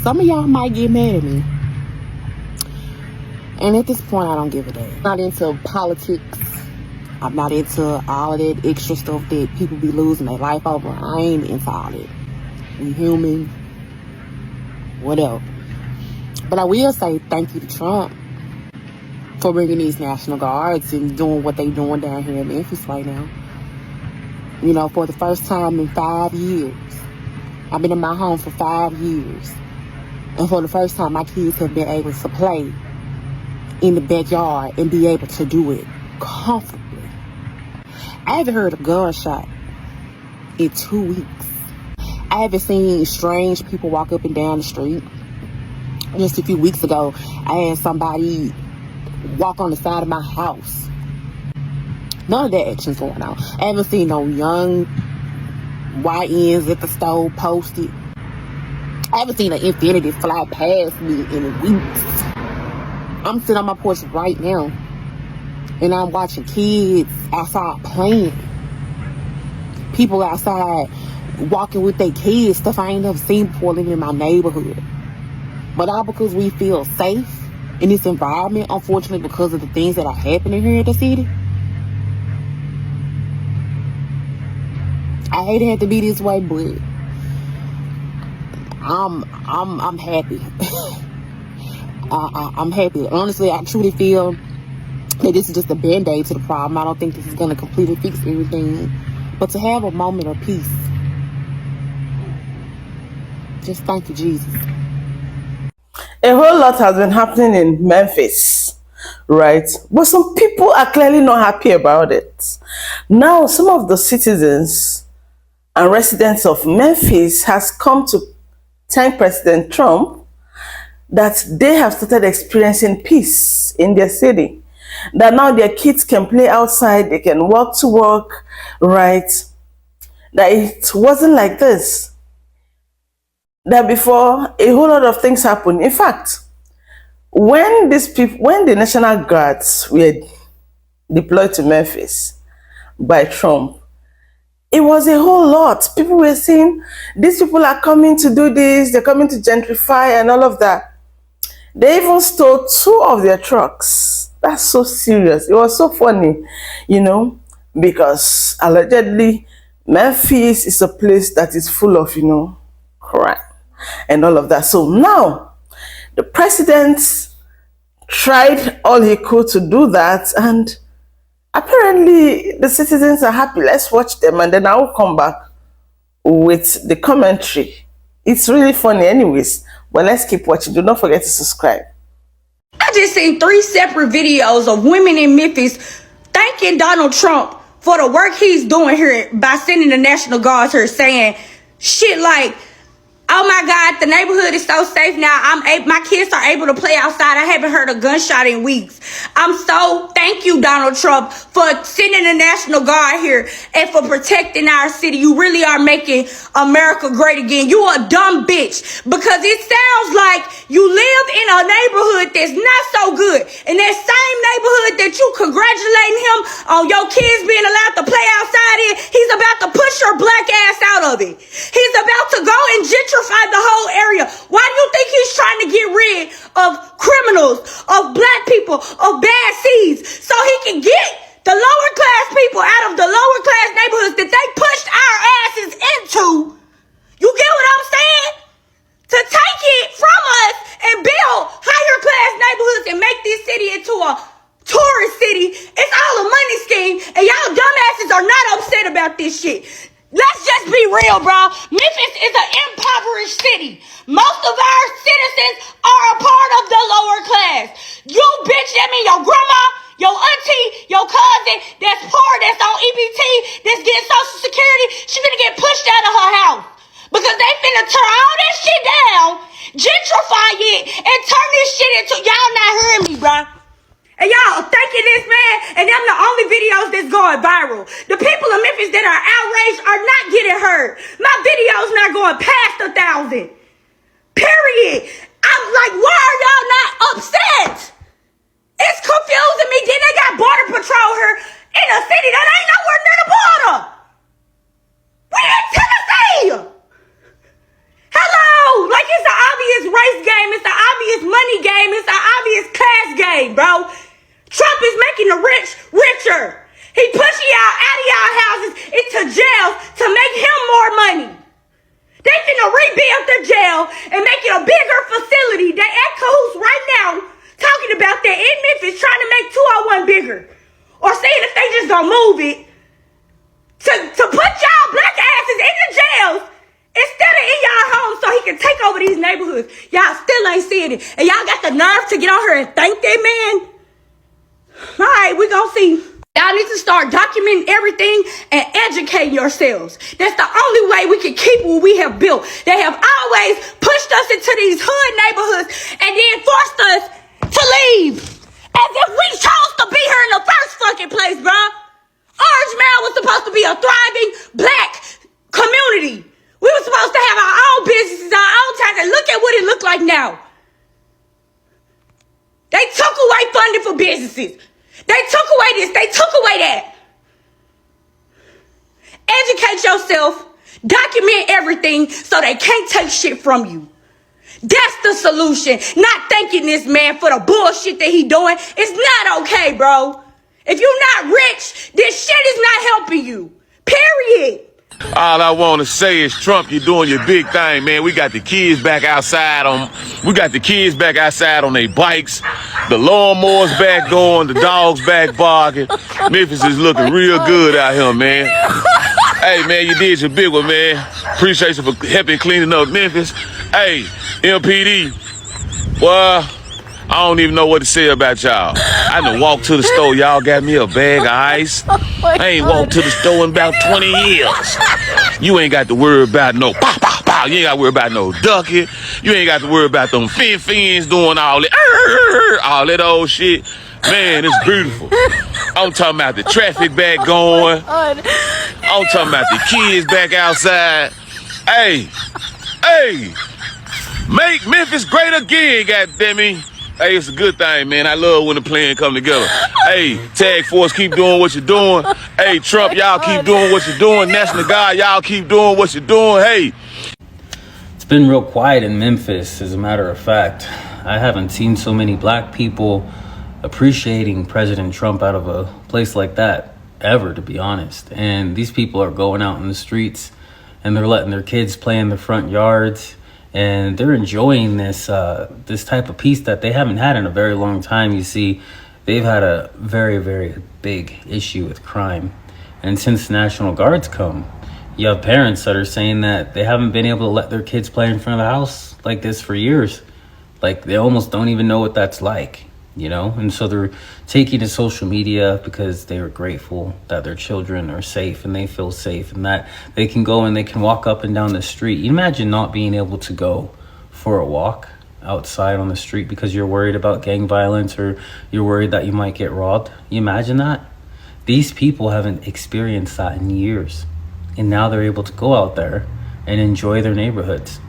some of y'all might get mad at me. And at this point, I don't give a damn. I'm not into politics. I'm not into all of that extra stuff that people be losing their life over. I ain't into all that. We human. Whatever. But I will say thank you to Trump for bringing these National Guards and doing what they doing down here in Memphis right now. You know, for the first time in 5 years. I've been in my home for 5 years. And for the first time, my kids have been able to play in the backyard and be able to do it comfortably. I haven't heard a gunshot in 2 weeks. I haven't seen strange people walk up and down the street. Just a few weeks ago, I had somebody walk on the side of my house. None of that action's going on. I haven't seen no young YNs at the store posted. I haven't seen an infinity fly past me in weeks. I'm sitting on my porch right now, and I'm watching kids outside playing. People outside walking with their kids, stuff I ain't never seen before living in my neighborhood. But all because we feel safe in this environment, unfortunately, because of the things that are happening here in the city. I hate it had to be this way, but I'm happy. I'm happy. Honestly, I truly feel that this is just a band-aid to the problem. I don't think this is going to completely fix everything. But to have a moment of peace, just thank you, Jesus. A whole lot has been happening in Memphis, right? But some people are clearly not happy about it. Now, some of the citizens and residents of Memphis has come to thank President Trump that they have started experiencing peace in their city. That now their kids can play outside, they can walk to work, right? That it wasn't like this. That before, a whole lot of things happened. In fact, when the National Guards were deployed to Memphis by Trump, it was a whole lot. People were saying, these people are coming to do this, they're coming to gentrify and all of that. They even stole 2 of their trucks. That's so serious. It was so funny, you know, because allegedly Memphis is a place that is full of, you know, crime and all of that. So now the president tried all he could to do that, and apparently the citizens are happy. Let's watch them and then I will come back with the commentary. It's really funny anyways, but let's keep watching. Do not forget to subscribe. I just seen 3 separate videos of women in Memphis thanking Donald Trump for the work he's doing here by sending the National Guards here, saying shit like, oh my God, the neighborhood is so safe now. My kids are able to play outside. I haven't heard a gunshot in weeks. Thank you, Donald Trump, for sending the National Guard here and for protecting our city. You really are making America great again. You a dumb bitch, because it sounds like you live in a neighborhood that's not so good. In that same neighborhood that you congratulating him on your kids being allowed to play outside in, he's about to push your black ass out of it. He's about to go and gentrify the whole area. Why do you think he's trying to get rid of criminals, of black people, of bad seeds, so he can get the lower class people out of the lower class neighborhoods that they pushed our asses into? You get what I'm saying? To take it from us and build higher class neighborhoods and make this city into a tourist city. It's all a money scheme, and y'all dumbasses are not upset about this shit. Let's just be real, bro. Memphis is an impoverished city. Most of our citizens are a part of the lower class. You bitch, that mean your grandma, your auntie, your cousin that's poor, that's on EBT, that's getting Social Security, she finna get pushed out of her house. Because they finna tear all that shit down, gentrify it, and turn this shit into, y'all not hearing me, bro. And y'all thanking this man, and them the only videos that's going viral. The people of Memphis that are outraged are not getting heard. My video's not going past 1,000. Period. I'm like, why are y'all not upset? It's confusing me. Then they got border patrol here in a city that ain't nowhere near the border. We in Tennessee. Hello. Like, it's an obvious it's an obvious class game, bro. Trump is making the rich richer. He pushing y'all out of y'all houses into jails to make him more money. They finna rebuild the jail and make it a bigger facility. They at cahoots right now talking about that in Memphis, trying to make 201 bigger. Or seeing if they just gonna move it to put y'all black asses in the jails instead of in y'all homes so he can take over these neighborhoods. Y'all still ain't seeing it. And y'all got the nerve to get on here and thank that man? All right, we gonna see. Y'all need to start documenting everything and educating yourselves. That's the only way we can keep what we have built. They have always pushed us into these hood neighborhoods and then forced us to leave. As if we chose to be here in the first fucking place, bro. Orange Mound was supposed to be a thriving black community. We were supposed to have our own businesses, our own time, and look at what it looked like now. They took away funding for businesses. They took away this. They took away that. Educate yourself. Document everything so they can't take shit from you. That's the solution. Not thanking this man for the bullshit that he doing. It's not okay, bro. If you're not rich, this shit is not helping you. Period. All I want to say is, Trump, you're doing your big thing, man. We got the kids back outside on their bikes. The lawnmowers back going, the dogs back barking. Memphis is looking real good out here, man. Hey, man, you did your big one, man. Appreciate you for helping cleaning up Memphis. Hey, MPD, well, I don't even know what to say about y'all. I done walked to the store. Y'all got me a bag of ice. I ain't walked to the store in about 20 years. You ain't got to worry about no pow, pow, pow. You ain't got to worry about no ducking. You ain't got to worry about them fins doing all that old shit. Man, it's beautiful. I'm talking about the traffic back going. I'm talking about the kids back outside. Hey, make Memphis great again, goddammit. Hey, it's a good thing, man. I love when the plan come together. Hey, Tag Force, keep doing what you're doing. Hey, Trump, y'all keep doing what you're doing. National Guard, y'all keep doing what you're doing. Hey. It's been real quiet in Memphis, as a matter of fact. I haven't seen so many black people appreciating President Trump out of a place like that ever, to be honest. And these people are going out in the streets and they're letting their kids play in their front yards. And they're enjoying this type of peace that they haven't had in a very long time. You see, they've had a very, very big issue with crime. And since the National Guard's come, you have parents that are saying that they haven't been able to let their kids play in front of the house like this for years. Like, they almost don't even know what that's like, you know? And so they're taking to social media because they are grateful that their children are safe and they feel safe and that they can go and they can walk up and down the street. You imagine not being able to go for a walk outside on the street because you're worried about gang violence or you're worried that you might get robbed. You imagine that? These people haven't experienced that in years. And now they're able to go out there and enjoy their neighborhoods.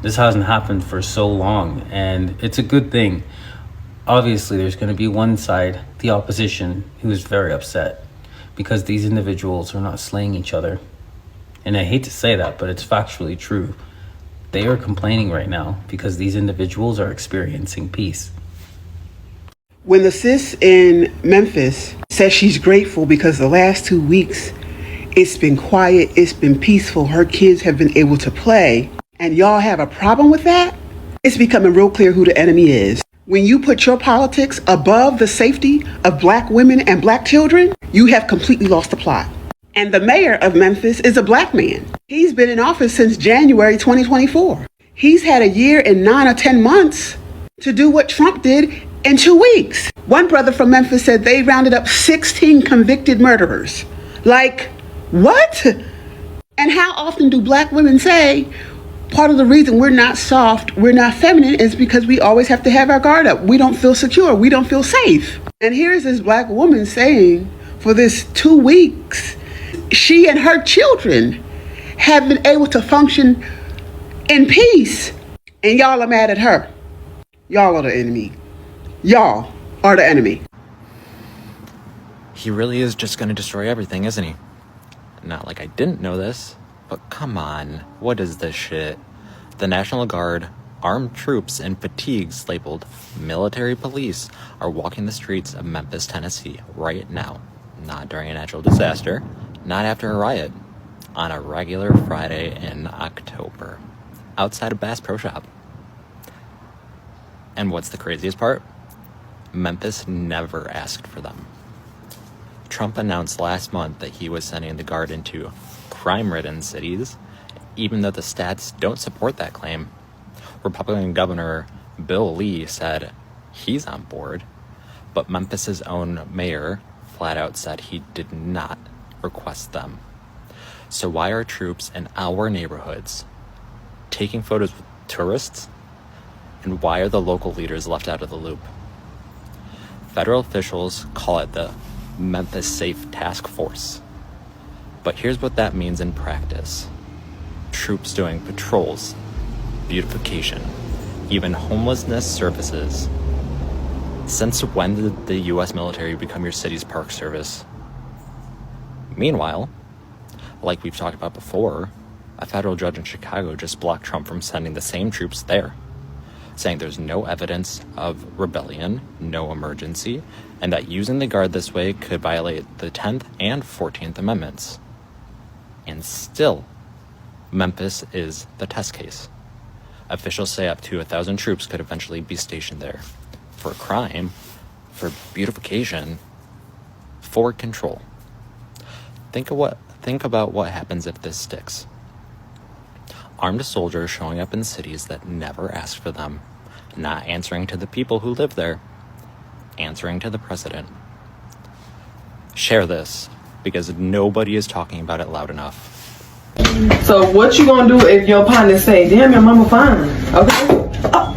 This hasn't happened for so long, and it's a good thing. Obviously, there's going to be one side, the opposition, who is very upset because these individuals are not slaying each other. And I hate to say that, but it's factually true. They are complaining right now because these individuals are experiencing peace. When the sis in Memphis says she's grateful because the last 2 weeks it's been quiet, it's been peaceful, her kids have been able to play, and y'all have a problem with that, it's becoming real clear who the enemy is. When you put your politics above the safety of black women and black children, you have completely lost the plot. And the mayor of Memphis is a black man. He's been in office since January 2024. He's had a year and 9 or 10 months to do what Trump did in 2 weeks. One brother from Memphis said they rounded up 16 convicted murderers. Like, what? And how often do black women say, part of the reason we're not soft, we're not feminine, is because we always have to have our guard up. We don't feel secure. We don't feel safe. And here's this black woman saying for this 2 weeks, she and her children have been able to function in peace. And y'all are mad at her. Y'all are the enemy. Y'all are the enemy. He really is just going to destroy everything, isn't he? Not like I didn't know this. But come on, what is this shit? The National Guard armed troops in fatigues labeled military police are walking the streets of Memphis, Tennessee right now. Not during a natural disaster, not after a riot, on a regular Friday in October, outside of Bass Pro Shop. And what's the craziest part? Memphis never asked for them. Trump announced last month that he was sending the Guard into crime-ridden cities, even though the stats don't support that claim. Republican Governor Bill Lee said he's on board, but Memphis's own mayor flat out said he did not request them. So why are troops in our neighborhoods taking photos with tourists? And why are the local leaders left out of the loop? Federal officials call it the Memphis Safe Task Force. But here's what that means in practice. Troops doing patrols, beautification, even homelessness services. Since when did the US military become your city's park service? Meanwhile, like we've talked about before, a federal judge in Chicago just blocked Trump from sending the same troops there, saying there's no evidence of rebellion, no emergency, and that using the Guard this way could violate the 10th and 14th Amendments. And still, Memphis is the test case. Officials say up to 1,000 troops could eventually be stationed there. For crime, for beautification, for control. Think about what happens if this sticks. Armed soldiers showing up in cities that never asked for them, not answering to the people who live there, answering to the president. Share this, because nobody is talking about it loud enough. So what you gonna do if your partner say, damn, your mama fine, okay? Oh.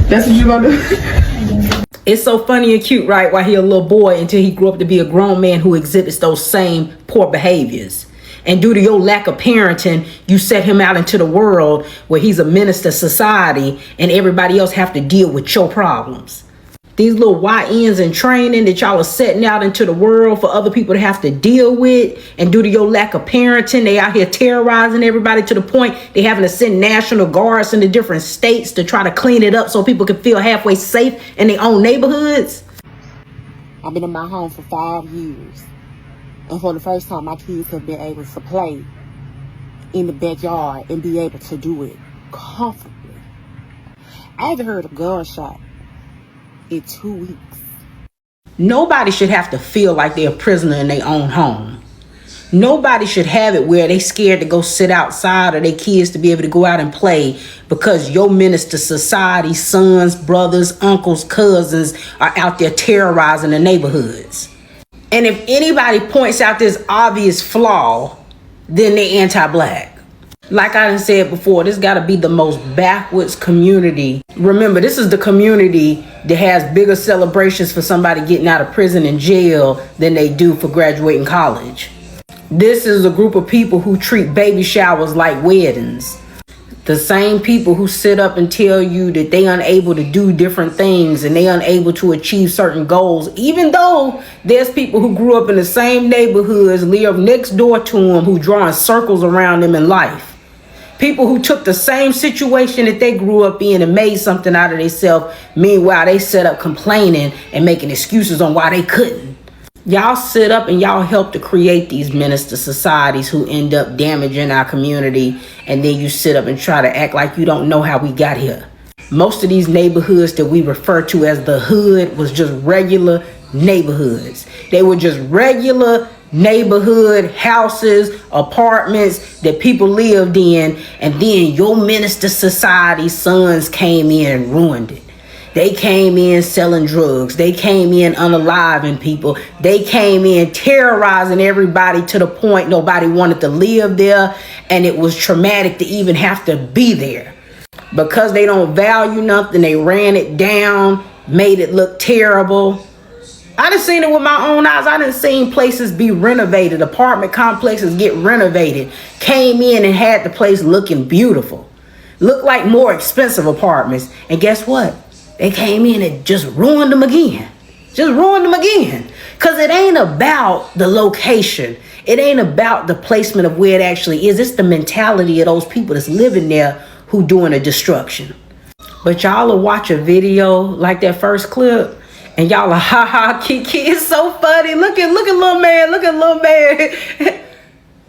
That's what you gonna do? It's so funny and cute, right? While he a little boy until he grew up to be a grown man who exhibits those same poor behaviors. And due to your lack of parenting, you set him out into the world where he's a menace to society and everybody else have to deal with your problems. These little YNs in training that y'all are setting out into the world for other people to have to deal with. And due to your lack of parenting, they out here terrorizing everybody to the point they having to send National Guards into different states to try to clean it up so people can feel halfway safe in their own neighborhoods. I've been in my home for 5 years. And for the first time, my kids have been able to play in the backyard and be able to do it comfortably. I haven't heard a gunshot in 2 weeks. Nobody should have to feel like they're a prisoner in their own home. Nobody should have it where they scared to go sit outside or their kids to be able to go out and play because your menace to society, sons, brothers, uncles, cousins are out there terrorizing the neighborhoods. And if anybody points out this obvious flaw, then they're anti-black. Like I done said before, this got to be the most backwards community. Remember, this is the community that has bigger celebrations for somebody getting out of prison and jail than they do for graduating college. This is a group of people who treat baby showers like weddings. The same people who sit up and tell you that they unable to do different things and they unable to achieve certain goals, even though there's people who grew up in the same neighborhoods, live next door to them, who drawing circles around them in life. People who took the same situation that they grew up in and made something out of themselves. Meanwhile, they set up complaining and making excuses on why they couldn't. Y'all sit up and y'all help to create these menace to societies who end up damaging our community, and then you sit up and try to act like you don't know how we got here. Most of these neighborhoods that we refer to as the hood was just regular neighborhoods. They were just regular neighborhood houses, apartments that people lived in, and then your menace to society sons came in and ruined it. They came in selling drugs. They came in unaliving people. They came in terrorizing everybody to the point nobody wanted to live there. And it was traumatic to even have to be there. Because they don't value nothing, they ran it down, made it look terrible. I done seen it with my own eyes. I done seen places be renovated, apartment complexes get renovated. Came in and had the place looking beautiful. Looked like more expensive apartments. And guess what? They came in and just ruined them again. Just ruined them again. Because it ain't about the location. It ain't about the placement of where it actually is. It's the mentality of those people that's living there who doing the destruction. But y'all will watch a video like that first clip and y'all are ha ha kiki. It's so funny. Look at little man.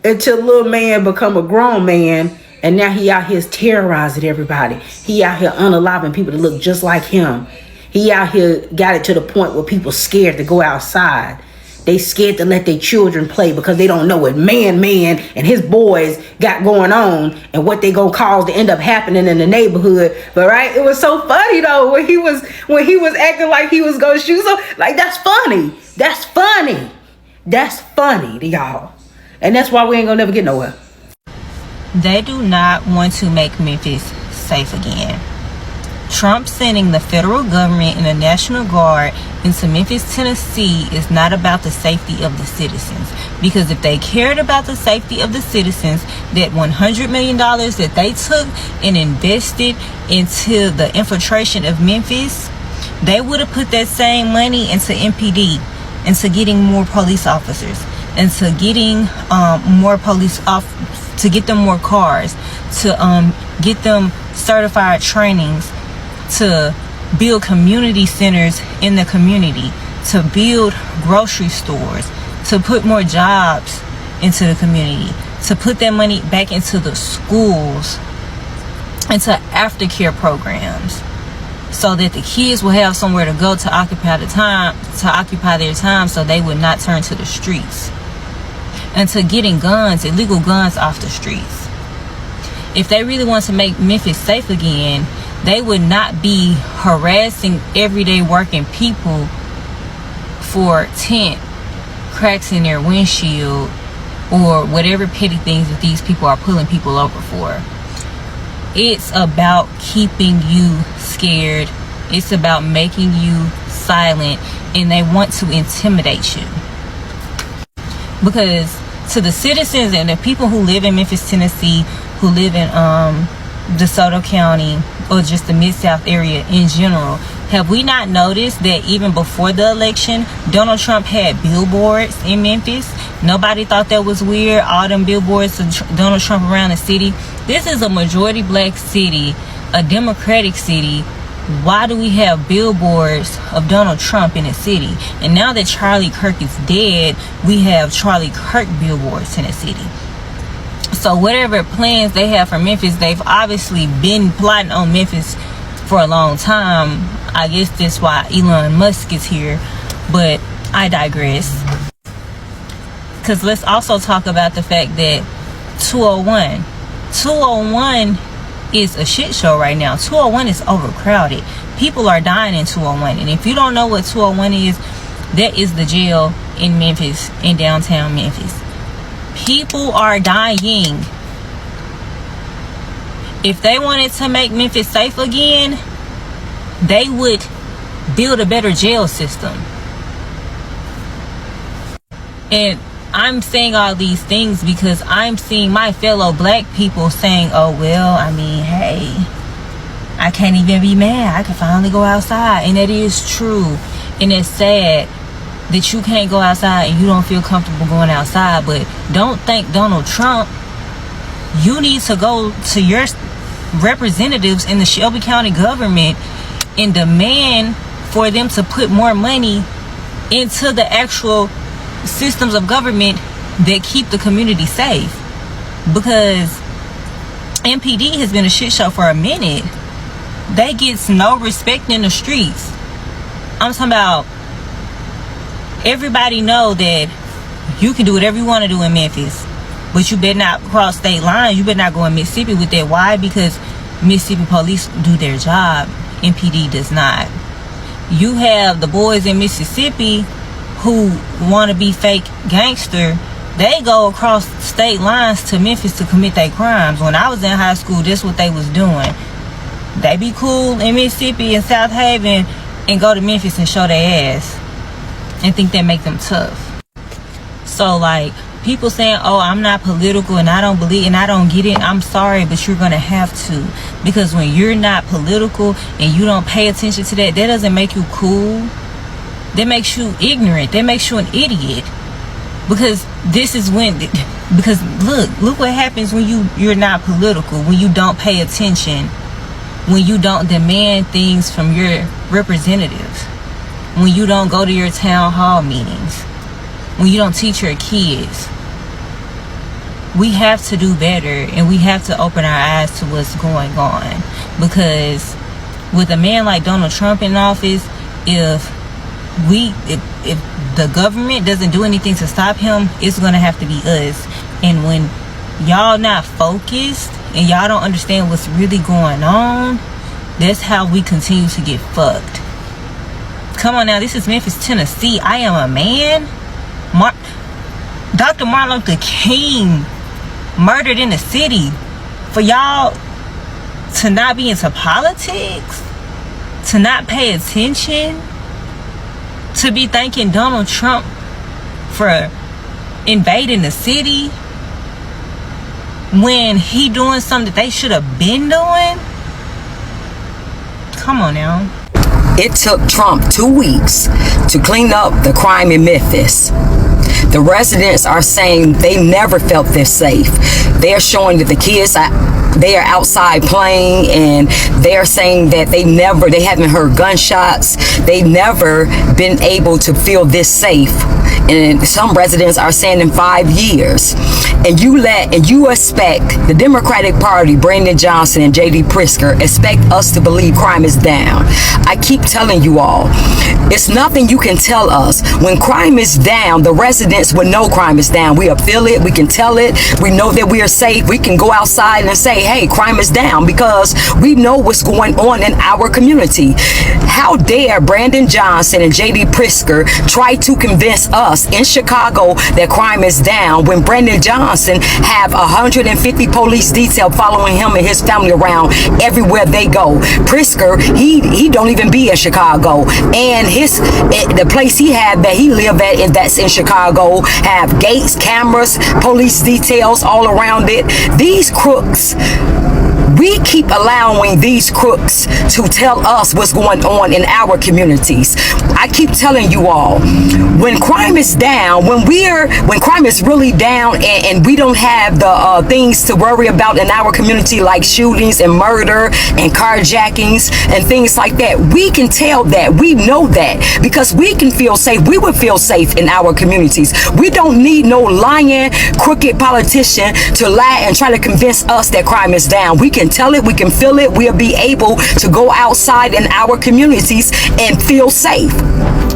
Until little man become a grown man, and now he out here terrorizing everybody. He out here unaliving people to look just like him. He out here got it to the point where people scared to go outside. They scared to let their children play because they don't know what man and his boys got going on and what they gonna cause to end up happening in the neighborhood. But right, it was so funny though when he was acting like he was gonna shoot. So like that's funny to y'all, and that's why we ain't gonna never get nowhere. They do not want to make Memphis safe again. Trump sending the federal government and the National Guard into Memphis, Tennessee is not about the safety of the citizens. Because if they cared about the safety of the citizens, that $100 million that they took and invested into the infiltration of Memphis, they would have put that same money into MPD, into getting more police officers, into getting to get them more cars, to get them certified trainings, to build community centers in the community, to build grocery stores, to put more jobs into the community, to put that money back into the schools, into aftercare programs, so that the kids will have somewhere to go to occupy their time, so they would not turn to the streets, and to getting illegal guns off the streets. If they really want to make Memphis safe again, they would not be harassing everyday working people for tent cracks in their windshield or whatever petty things that these people are pulling people over for. It's about keeping you scared. It's about making you silent, and they want to intimidate you. Because to the citizens and the people who live in Memphis, Tennessee, who live in DeSoto County, or just the Mid-South area in general, have we not noticed that even before the election, Donald Trump had billboards in Memphis? Nobody thought that was weird, all them billboards of Donald Trump around the city. This is a majority black city, a Democratic city. Why do we have billboards of Donald Trump in the city? And now that Charlie Kirk is dead, we have Charlie Kirk billboards in the city. So whatever plans they have for Memphis, they've obviously been plotting on Memphis for a long time. I guess that's why Elon Musk is here, but I digress. Because let's also talk about the fact that 201 is a shit show right now. 201 is overcrowded. People are dying in 201. And if you don't know what 201 is, that is the jail in Memphis, in downtown Memphis. People are dying. If they wanted to make Memphis safe again, they would build a better jail system. And I'm saying all these things because I'm seeing my fellow black people saying, oh, well, I mean, hey, I can't even be mad. I can finally go outside. And that is true. And it's sad that you can't go outside and you don't feel comfortable going outside. But don't thank Donald Trump. You need to go to your representatives in the Shelby County government and demand for them to put more money into the actual systems of government that keep the community safe. Because MPD has been a shit show for a minute. They get no respect in the streets. I'm talking about, everybody know that you can do whatever you want to do in Memphis, but you better not cross state lines. You better not go in Mississippi with that. Why? Because Mississippi police do their job. MPD does not. You have the boys in Mississippi who want to be fake gangster. They go across state lines to Memphis to commit their crimes. When I was in high school, that's what they was doing. They be cool in Mississippi and South Haven and go to Memphis and show their ass and think that make them tough. So like people saying, oh, I'm not political and I don't believe and I don't get it. I'm sorry, but you're gonna have to, because when you're not political and you don't pay attention to that, that doesn't make you cool. That makes you ignorant. That makes you an idiot. Because this is when, because look what happens when you're not political, when you don't pay attention, when you don't demand things from your representatives, when you don't go to your town hall meetings, when you don't teach your kids. We have to do better, and we have to open our eyes to what's going on. Because with a man like Donald Trump in office, if the government doesn't do anything to stop him, it's going to have to be us. And when y'all not focused and y'all don't understand what's really going on, that's how we continue to get fucked. Come on now, this is Memphis, Tennessee. I am a man. Dr. Martin Luther King murdered in the city. For y'all to not be into politics, to not pay attention, to be thanking Donald Trump for invading the city when he doing something that they should have been doing. Come on now. It took Trump 2 weeks to clean up the crime in Memphis. The residents are saying they never felt this safe. They're showing that the kids, they are outside playing, and they're saying that they haven't heard gunshots. They've never been able to feel this safe. And some residents are saying in 5 years. And you expect the Democratic Party, Brandon Johnson and J.D. Pritzker, expect us to believe crime is down. I keep telling you all, it's nothing you can tell us. When crime is down, the residents will know crime is down. We feel it, we can tell it, we know that we are safe. We can go outside and say, hey, crime is down, because we know what's going on in our community. How dare Brandon Johnson and J.D. Pritzker try to convince us in Chicago that crime is down when Brandon Johnson have 150 police detail following him and his family around everywhere they go. Pritzker, he don't even be in Chicago, and the place he had that he live at, and that's in Chicago, have gates, cameras, police details all around it. These crooks, we keep allowing these crooks to tell us what's going on in our communities. I keep telling you all, when crime is down, when crime is really down, and we don't have the things to worry about in our community, like shootings and murder and carjackings and things like that, we can tell that. We know that because we can feel safe. We would feel safe in our communities. We don't need no lying, crooked politician to lie and try to convince us that crime is down. We can tell it, we can feel it. We'll be able to go outside in our communities and feel safe.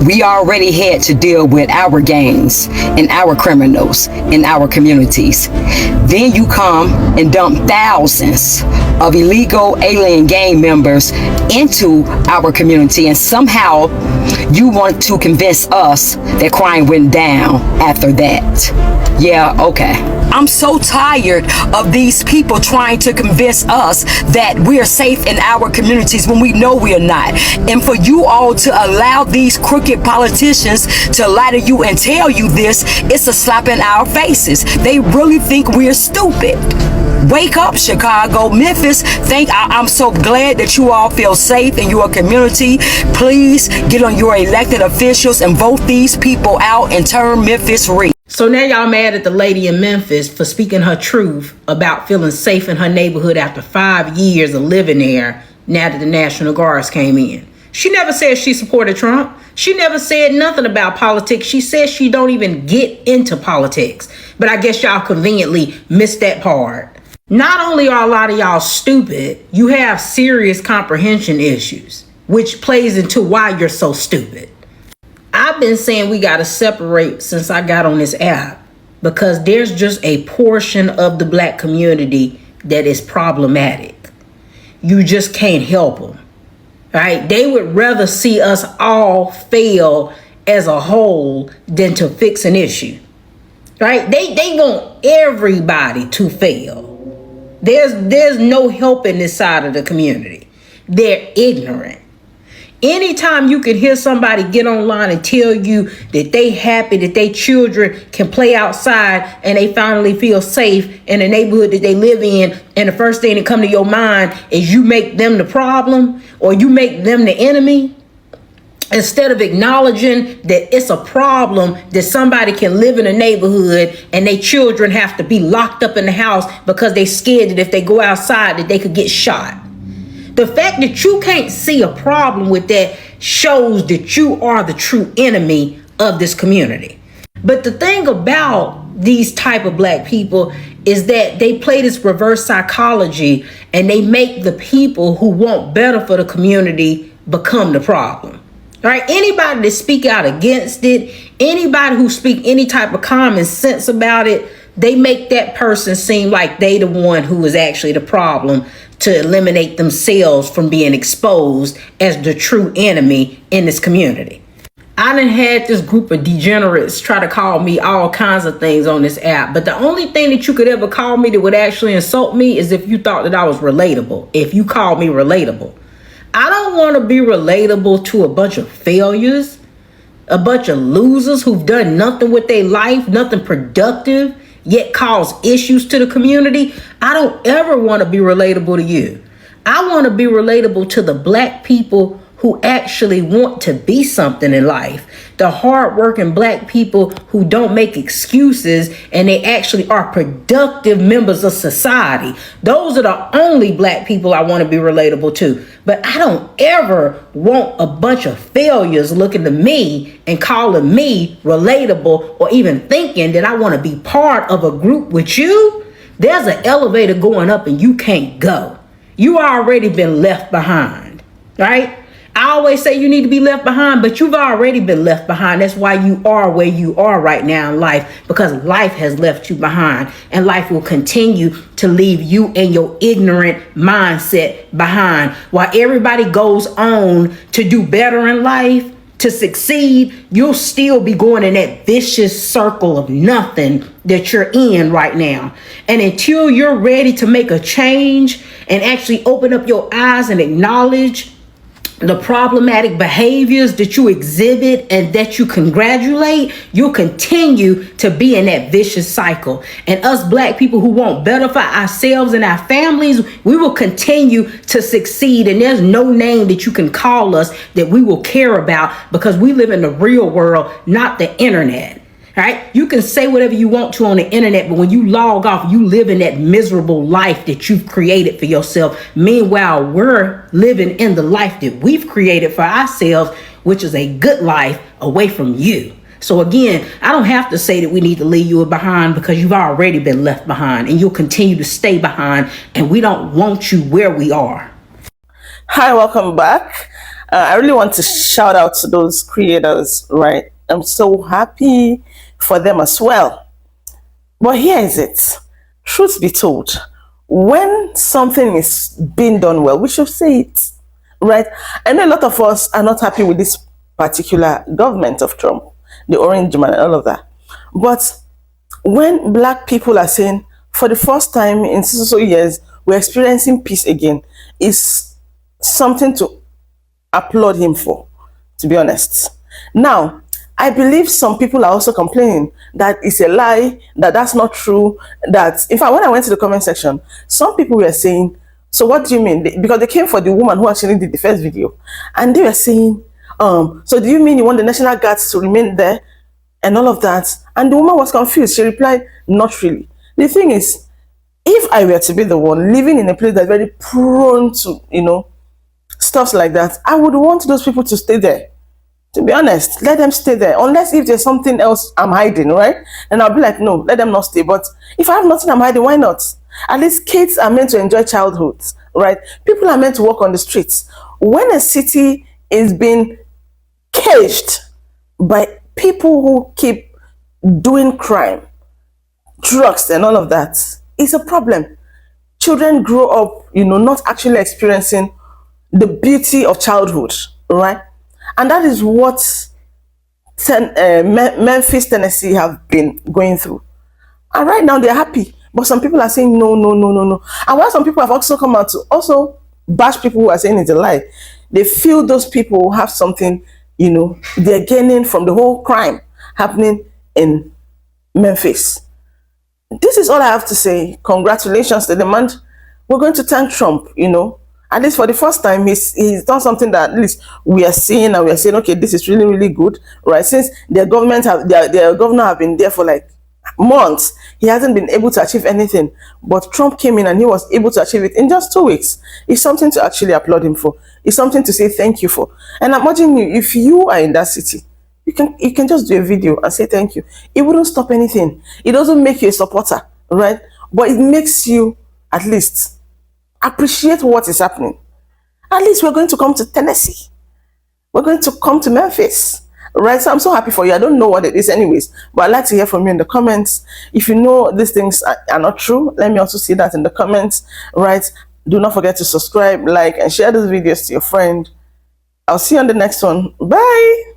We already had to deal with our gangs and our criminals in our communities. Then you come and dump thousands of illegal alien gang members into our community, and somehow you want to convince us that crime went down after that. Yeah, okay. I'm so tired of these people trying to convince us that we're safe in our communities when we know we are not. And for you all to allow these crooked politicians to lie to you and tell you this, it's a slap in our faces. They really think we're stupid. Wake up, Chicago, Memphis. I'm so glad that you all feel safe in your community. Please get on your elected officials and vote these people out and turn Memphis red. So now y'all mad at the lady in Memphis for speaking her truth about feeling safe in her neighborhood after 5 years of living there, now that the National Guards came in. She never said she supported Trump. She never said nothing about politics. She says she don't even get into politics. But I guess y'all conveniently missed that part. Not only are a lot of y'all stupid, you have serious comprehension issues, which plays into why you're so stupid. I've been saying we got to separate since I got on this app, because there's just a portion of the black community that is problematic. You just can't help them, right? They would rather see us all fail as a whole than to fix an issue, right? They want everybody to fail. There's no help in this side of the community. They're ignorant. Anytime you can hear somebody get online and tell you that they happy that their children can play outside and they finally feel safe in the neighborhood that they live in, and the first thing that come to your mind is you make them the problem or you make them the enemy, instead of acknowledging that it's a problem that somebody can live in a neighborhood and their children have to be locked up in the house because they scared that if they go outside that they could get shot. The fact that you can't see a problem with that shows that you are the true enemy of this community. But the thing about these type of black people is that they play this reverse psychology and they make the people who want better for the community become the problem. Right? Anybody that speak out against it, anybody who speak any type of common sense about it, they make that person seem like they the one who is actually the problem to eliminate themselves from being exposed as the true enemy in this community. I done had this group of degenerates try to call me all kinds of things on this app, but the only thing that you could ever call me that would actually insult me is if you thought that I was relatable, if you called me relatable. I don't want to be relatable to a bunch of failures, a bunch of losers who've done nothing with their life, nothing productive, yet cause issues to the community. I don't ever want to be relatable to you. I want to be relatable to the black people who actually want to be something in life. The hardworking black people who don't make excuses and they actually are productive members of society. Those are the only black people I want to be relatable to. But I don't ever want a bunch of failures looking to me and calling me relatable or even thinking that I want to be part of a group with you. There's an elevator going up and you can't go. You already been left behind, right? I always say you need to be left behind, but you've already been left behind. That's why you are where you are right now in life, because life has left you behind, and life will continue to leave you and your ignorant mindset behind. While everybody goes on to do better in life, to succeed, you'll still be going in that vicious circle of nothing that you're in right now. And until you're ready to make a change and actually open up your eyes and acknowledge the problematic behaviors that you exhibit and that you congratulate, you'll continue to be in that vicious cycle. And us black people who want better for ourselves and our families, we will continue to succeed. And there's no name that you can call us that we will care about, because we live in the real world, not the internet. Right? You can say whatever you want to on the internet, but when you log off, you live in that miserable life that you've created for yourself. Meanwhile, we're living in the life that we've created for ourselves, which is a good life away from you. So again, I don't have to say that we need to leave you behind, because you've already been left behind and you'll continue to stay behind, and we don't want you where we are. Hi, welcome back. I really want to shout out to those creators, right? I'm so happy for them as well. But here is it. Truth be told, when something is being done well, we should say it, right? I know a lot of us are not happy with this particular government of Trump, the orange man and all of that. But when black people are saying, for the first time in so years, we're experiencing peace again, is something to applaud him for, to be honest. Now, I believe some people are also complaining that it's a lie, that that's not true, that, in fact, when I went to the comment section, some people were saying, so what do you mean? Because they came for the woman who actually did the first video, and they were saying, so do you mean you want the National Guards to remain there and all of that? And the woman was confused. She replied, not really. The thing is, if I were to be the one living in a place that's very prone to, stuff like that, I would want those people to stay there. To be honest, let them stay there. Unless if there's something else I'm hiding, right? And I'll be like, no, let them not stay. But if I have nothing I'm hiding, why not? At least kids are meant to enjoy childhood, right? People are meant to walk on the streets. When a city is being caged by people who keep doing crime, drugs and all of that, it's a problem. Children grow up, not actually experiencing the beauty of childhood, right? And that is what Memphis, Tennessee have been going through. And right now they're happy. But some people are saying no. And while some people have also come out to also bash people who are saying it's a lie, they feel those people have something, they're gaining from the whole crime happening in Memphis. This is all I have to say. Congratulations to the man. We're going to thank Trump, and At least for the first time, he's done something that at least we are seeing, and we are saying, okay, this is really, really good, right? Since their governor have been there for like months, he hasn't been able to achieve anything. But Trump came in and he was able to achieve it in just 2 weeks. It's something to actually applaud him for. It's something to say thank you for. And I'm urging you, if you are in that city, you can just do a video and say thank you. It wouldn't stop anything. It doesn't make you a supporter, right? But it makes you at least appreciate what is happening. At least we're going to come to Tennessee. We're going to come to Memphis, right? So I'm so happy for you. I don't know what it is anyways, but I'd like to hear from you in the comments. If you know these things are not true, let me also see that in the comments, right? Do not forget to subscribe, like, and share these videos to your friend. I'll see you on the next one. Bye.